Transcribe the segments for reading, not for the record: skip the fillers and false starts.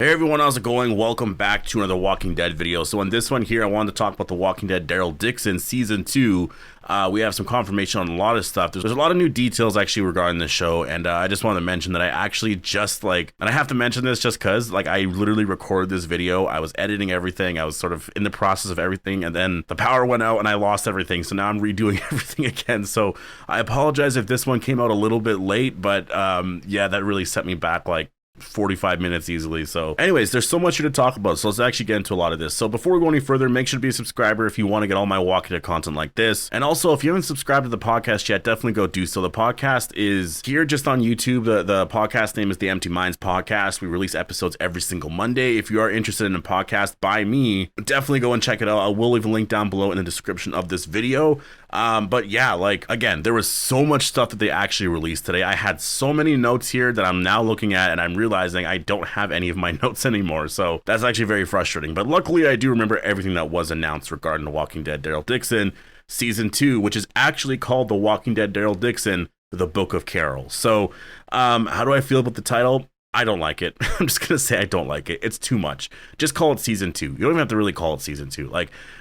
Hey everyone, how's it going? Welcome back to another Walking Dead video. So in this one here, I wanted to talk about The Walking Dead Daryl Dixon Season 2. We have some confirmation on a lot of stuff. There's a lot of new details actually regarding the show, and I just wanted to mention that I actually just and I have to mention this just because I literally recorded this video. I was editing everything. I was sort of in the process of everything, and then the power went out and I lost everything. So now I'm redoing everything again. So I apologize if this one came out a little bit late, but yeah, that really set me back 45 minutes easily. So anyways, there's so much here to talk about, so let's actually get into a lot of this. So before we go any further, make sure to be a subscriber if you want to get all my Walking Dead content like this. And also, if you haven't subscribed to the podcast yet, definitely go do so. The podcast is here just on YouTube. The podcast name is the Empty Minds Podcast. We release episodes every single Monday. If you are interested in a podcast by me, definitely go and check it out. I will leave a link down below in the description of this video. But yeah, again, there was so much stuff that they actually released today. I had so many notes here that I'm now looking at, and I'm realizing I don't have any of my notes anymore. So that's actually very frustrating. But luckily, I do remember everything that was announced regarding The Walking Dead Daryl Dixon Season 2, which is actually called The Walking Dead Daryl Dixon, The Book of Carol. So how do I feel about the title? I don't like it. I'm just going to say I don't like it. It's too much. Just call it Season 2. You don't even have to really call it Season 2.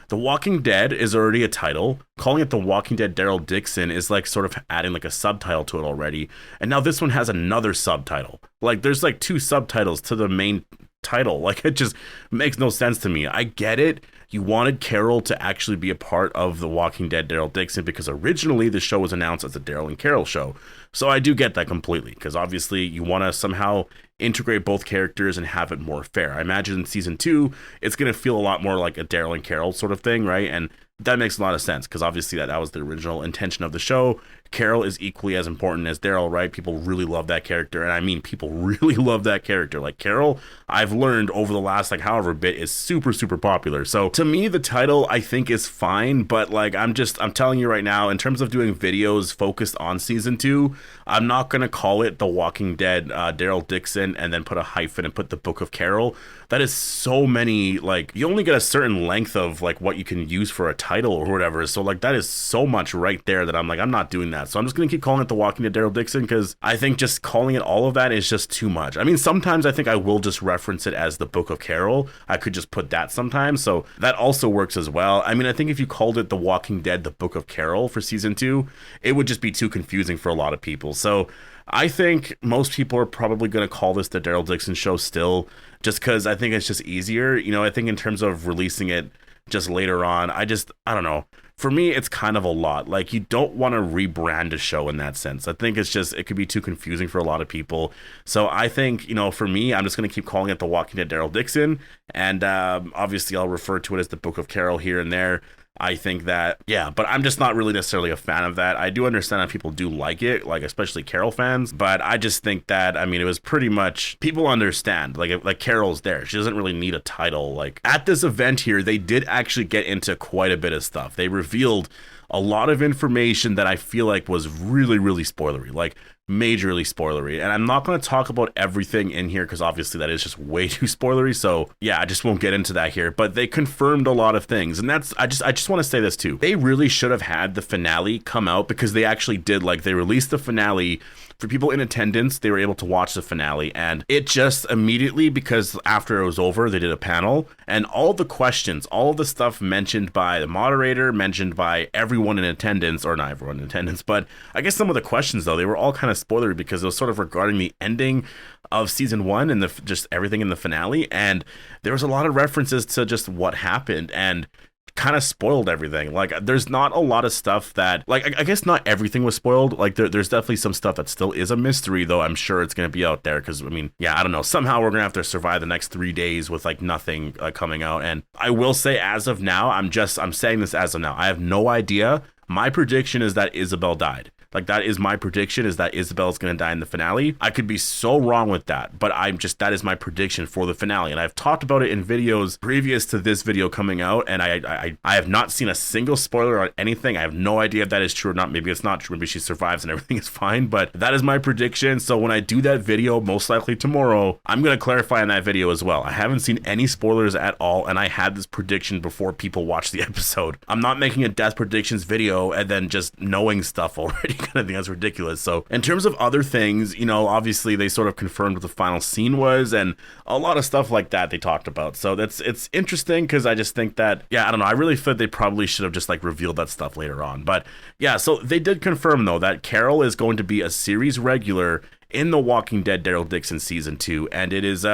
The Walking Dead is already a title. Calling it The Walking Dead Daryl Dixon is sort of adding a subtitle to it already. And now this one has another subtitle. There's two subtitles to the main title. It just makes no sense to me. I get it. You wanted Carol to actually be a part of The Walking Dead Daryl Dixon because originally the show was announced as a Daryl and Carol show. So I do get that completely, because obviously you want to somehow integrate both characters and have it more fair. I imagine in Season 2, it's going to feel a lot more like a Daryl and Carol sort of thing, right? And that makes a lot of sense, because obviously that was the original intention of the show. Carol is equally as important as Daryl, right? People really love that character, and I mean people really love that character. Carol, I've learned over the last however bit, is super popular. So to me, the title I think is fine, but I'm telling you right now, in terms of doing videos focused on Season 2, I'm not gonna call it The Walking Dead Daryl Dixon and then put a hyphen and put The Book of Carol. That is so many, you only get a certain length of what you can use for a title or whatever. So that is so much right there that I'm not doing that. So I'm just gonna keep calling it The Walking Dead Daryl Dixon, because I think just calling it all of that is just too much. I mean, sometimes I think I will just reference it as The Book of Carol. I could just put that sometimes, so that also works as well. I mean, I think if you called it The Walking Dead The Book of Carol for Season 2, it would just be too confusing for a lot of people. So I think most people are probably going to call this the Daryl Dixon show still, just because I think it's just easier. I think in terms of releasing it just later on, I don't know. For me, it's kind of a lot. You don't want to rebrand a show in that sense. I think it could be too confusing for a lot of people. So I think, for me, I'm just going to keep calling it The Walking Dead Daryl Dixon. And obviously, I'll refer to it as The Book of Carol here and there. I think that, yeah, but I'm just not really necessarily a fan of that. I do understand that people do like it, especially Carol fans, but I just think that, I mean, it was pretty much, people understand, Carol's there. She doesn't really need a title. At this event here, they did actually get into quite a bit of stuff. They revealed a lot of information that I feel was really spoilery, majorly spoilery. And I'm not going to talk about everything in here, because obviously that is just way too spoilery. So yeah, I just won't get into that here, but they confirmed a lot of things. And I just want to say this too. They really should have had the finale come out, because they actually did. They released the finale for people in attendance. They were able to watch the finale, and it just immediately, because after it was over, they did a panel, and all the questions, all the stuff mentioned by the moderator, mentioned by everyone in attendance, or not everyone in attendance, but I guess some of the questions though, they were all kind of spoilery, because it was sort of regarding the ending of Season 1 and just everything in the finale, and there was a lot of references to just what happened, and kind of spoiled everything. There's not a lot of stuff that, I guess not everything was spoiled. There's definitely some stuff that still is a mystery, though I'm sure it's going to be out there, because I mean, yeah, I don't know, somehow we're gonna have to survive the next 3 days with nothing coming out. And I will say, as of now, I'm saying this as of now, I have no idea. My prediction is that Isabel died. That is my prediction, is that Isabel's going to die in the finale. I could be so wrong with that, but that is my prediction for the finale. And I've talked about it in videos previous to this video coming out, and I have not seen a single spoiler on anything. I have no idea if that is true or not. Maybe it's not true. Maybe she survives and everything is fine, but that is my prediction. So when I do that video, most likely tomorrow, I'm going to clarify in that video as well. I haven't seen any spoilers at all, and I had this prediction before people watch the episode. I'm not making a death predictions video and then just knowing stuff already. kind of thing. That's ridiculous. So in terms of other things, you know, obviously they sort of confirmed what the final scene was and a lot of stuff like that they talked about. So it's interesting because I just think that, yeah, I don't know. I really feel they probably should have just like revealed that stuff later on. But yeah, so they did confirm though that Carol is going to be a series regular in The Walking Dead Daryl Dixon season 2, and it is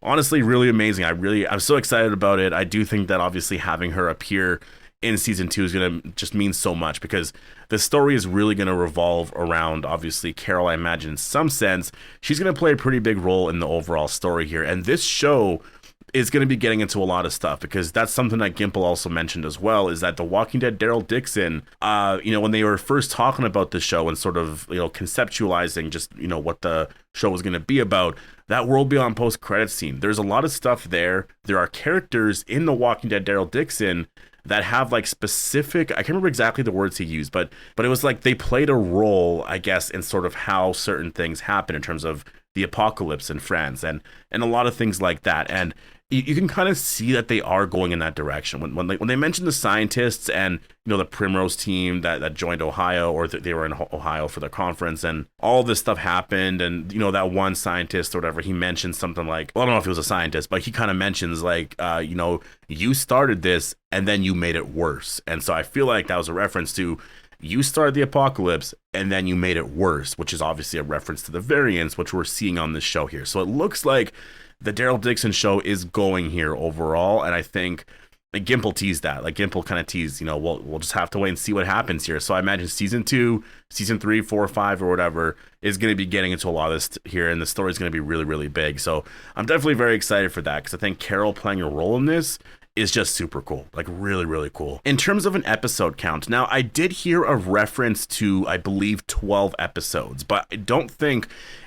honestly really amazing. I'm so excited about it. I do think that obviously having her appear in season 2 is going to just mean so much because the story is really going to revolve around obviously Carol. I imagine in some sense she's going to play a pretty big role in the overall story here, and this show is going to be getting into a lot of stuff because that's something that Gimple also mentioned as well, is that The Walking Dead Daryl Dixon, you know, when they were first talking about the show and sort of, you know, conceptualizing just, you know, what the show was going to be about, that World Beyond post-credit scene, there's a lot of stuff there. There are characters in The Walking Dead Daryl Dixon that have like specific, I can't remember exactly the words he used, but it was like they played a role, I guess, in sort of how certain things happen in terms of the apocalypse in France and a lot of things like that. And you can kind of see that they are going in that direction. When they mentioned the scientists and, you know, the Primrose team that joined Ohio, or that they were in Ohio for the conference, and all this stuff happened, and, you know, that one scientist or whatever, he mentioned something like, well, I don't know if he was a scientist, but he kind of mentions like, you know, you started this and then you made it worse. And so I feel like that was a reference to, you started the apocalypse and then you made it worse, which is obviously a reference to the variants, which we're seeing on this show here. So it looks like the Daryl Dixon show is going here overall, and I think Gimple teased that. Like Gimple kind of teased, you know, we'll just have to wait and see what happens here. So I imagine season 2, season 3, 4, 5, or whatever is going to be getting into a lot of this here, and the story is going to be really, really big. So I'm definitely very excited for that because I think Carol playing a role in this is just super cool, like really, really cool. In terms of an episode count, now I did hear a reference to, I believe, 12 episodes, but I don't think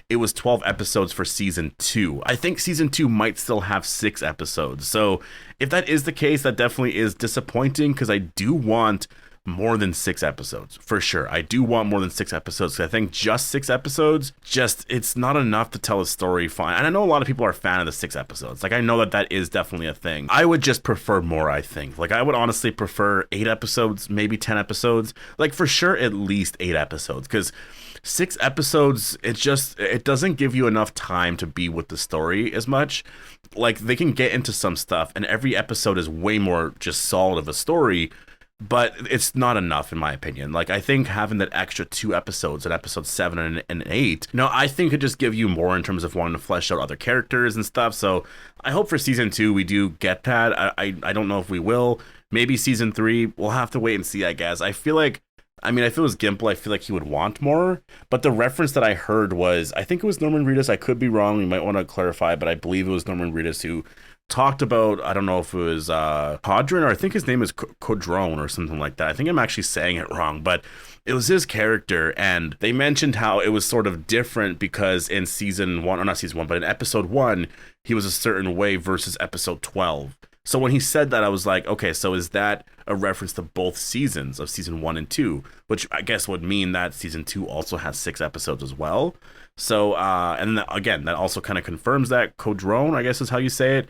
it was 12 episodes for season 2. I think season 2 might still have 6 episodes. So if that is the case, that definitely is disappointing because I do want more than 6 episodes for sure. I do want more than 6 episodes. I think just 6 episodes, it's not enough to tell a story fine. And I know a lot of people are a fan of the 6 episodes. Like I know that is definitely a thing. I would just prefer more, I think. Like I would honestly prefer 8 episodes, maybe 10 episodes. Like for sure at least 8 episodes, because 6 episodes, it doesn't give you enough time to be with the story as much. Like they can get into some stuff and every episode is way more just solid of a story, but it's not enough in my opinion. Like I think having that extra 2 episodes at episode 7 and 8, I think could just give you more in terms of wanting to flesh out other characters and stuff. So I hope for season 2 we do get that. I don't know if we will. Maybe season 3, we'll have to wait and see, I guess. If it was Gimple, I feel like he would want more. But the reference that I heard was, I think it was Norman Reedus. I could be wrong. You might want to clarify, but I believe it was Norman Reedus who talked about, I don't know if it was Podron, or I think his name is Codrone or something like that. I think I'm actually saying it wrong, but it was his character, and they mentioned how it was sort of different because in season 1, or not season 1, but in episode 1, he was a certain way versus episode 12. So when he said that, I was like, okay, so is that a reference to both seasons of season 1 and 2, which I guess would mean that season 2 also has 6 episodes as well. So, and again, that also kind of confirms that Codrone, I guess is how you say it.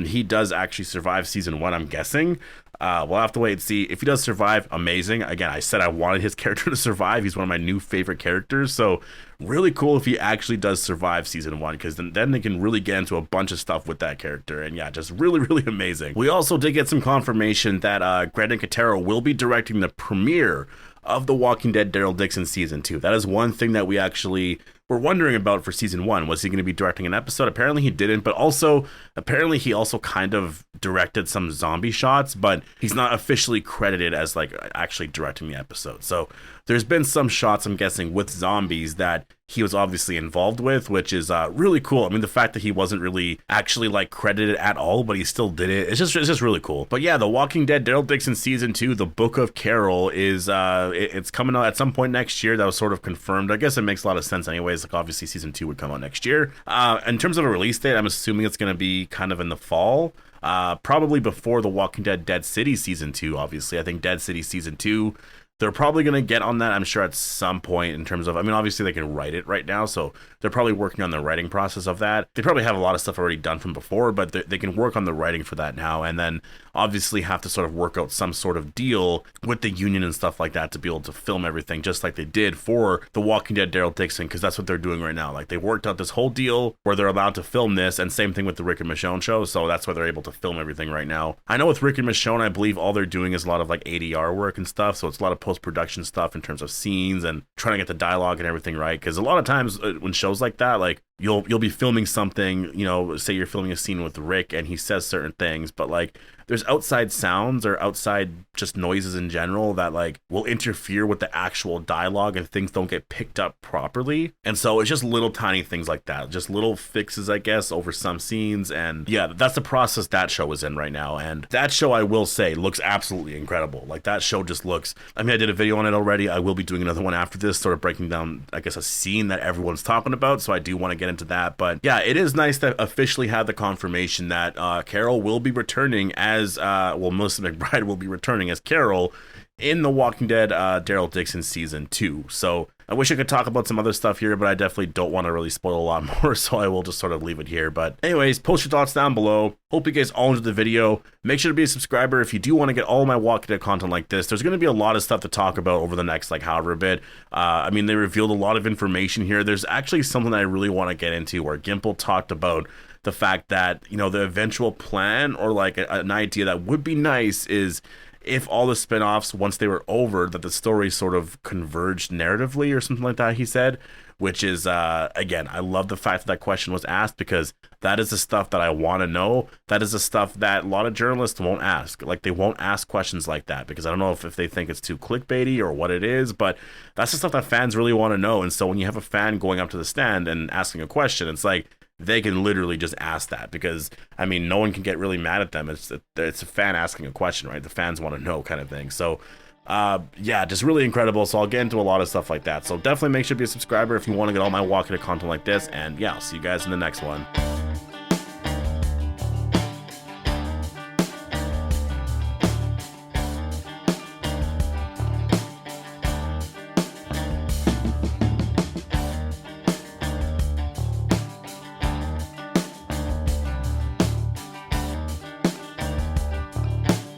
He does actually survive season 1, I'm guessing. We'll have to wait and see. If he does survive, amazing. Again, I said I wanted his character to survive. He's one of my new favorite characters. So really cool if he actually does survive season 1, because then they can really get into a bunch of stuff with that character. And yeah, just really, really amazing. We also did get some confirmation that Greg Nicotero will be directing the premiere of The Walking Dead Daryl Dixon season 2. That is one thing that we actually were wondering about for season 1. Was he going to be directing an episode? Apparently he didn't, but also apparently he also kind of directed some zombie shots, but he's not officially credited as like actually directing the episode. So there's been some shots, I'm guessing, with zombies that he was obviously involved with, which is really cool. I mean, the fact that he wasn't really actually like credited at all, but he still did it. It's just really cool. But yeah, The Walking Dead Daryl Dixon season 2, The Book of Carol, is it's coming out at some point next year. That was sort of confirmed. I guess it makes a lot of sense anyways. Like obviously season 2 would come out next year. In terms of a release date, I'm assuming it's going to be kind of in the fall. Probably before The Walking Dead Dead City season 2, obviously. I think Dead City season 2, they're probably going to get on that, I'm sure, at some point, in terms of, I mean, obviously they can write it right now, so they're probably working on the writing process of that. They probably have a lot of stuff already done from before, but they can work on the writing for that now, and then obviously have to sort of work out some sort of deal with the union and stuff like that to be able to film everything, just like they did for The Walking Dead Daryl Dixon, because that's what they're doing right now. Like, they worked out this whole deal where they're allowed to film this, and same thing with the Rick and Michonne show, so that's why they're able to film everything right now. I know with Rick and Michonne, I believe all they're doing is a lot of like ADR work and stuff, so it's a lot of post-production stuff in terms of scenes and trying to get the dialogue and everything right, because a lot of times when shows like that, like, you'll be filming something, you know, say you're filming a scene with Rick and he says certain things, but like there's outside sounds or outside just noises in general that like will interfere with the actual dialogue and things don't get picked up properly. And so it's just little tiny things like that, just little fixes, I guess, over some scenes. And yeah, that's the process that show is in right now. And that show, I will say, looks absolutely incredible. Like, that show just looks, I mean, I did a video on it already. I will be doing another one after this, sort of breaking down, I guess, a scene that everyone's talking about. So I do want to get into that. But yeah, it is nice to officially have the confirmation that Carol will be returning as, well, Melissa McBride will be returning as Carol in The Walking Dead Daryl Dixon season 2. So I wish I could talk about some other stuff here, but I definitely don't want to really spoil a lot more, so I will just sort of leave it here. But anyways, post your thoughts down below. Hope you guys all enjoyed the video. Make sure to be a subscriber if you do want to get all my Walking Dead content like this. There's going to be a lot of stuff to talk about over the next, like, however bit. I mean, they revealed a lot of information here. There's actually something I really want to get into where Gimple talked about the fact that, you know, the eventual plan, or like an idea that would be nice, is if all the spinoffs, once they were over, that the story sort of converged narratively or something like that, he said, which is, again, I love the fact that that question was asked, because that is the stuff that I want to know. That is the stuff that a lot of journalists won't ask. Like, they won't ask questions like that, because I don't know if they think it's too clickbaity or what it is, but that's the stuff that fans really want to know. And so when you have a fan going up to the stand and asking a question, it's like, they can literally just ask that, because, I mean, no one can get really mad at them. It's a fan asking a question, right? The fans want to know, kind of thing. So yeah, just really incredible. So I'll get into a lot of stuff like that. So definitely make sure to be a subscriber if you want to get all my Walking Dead content like this. And yeah, I'll see you guys in the next one.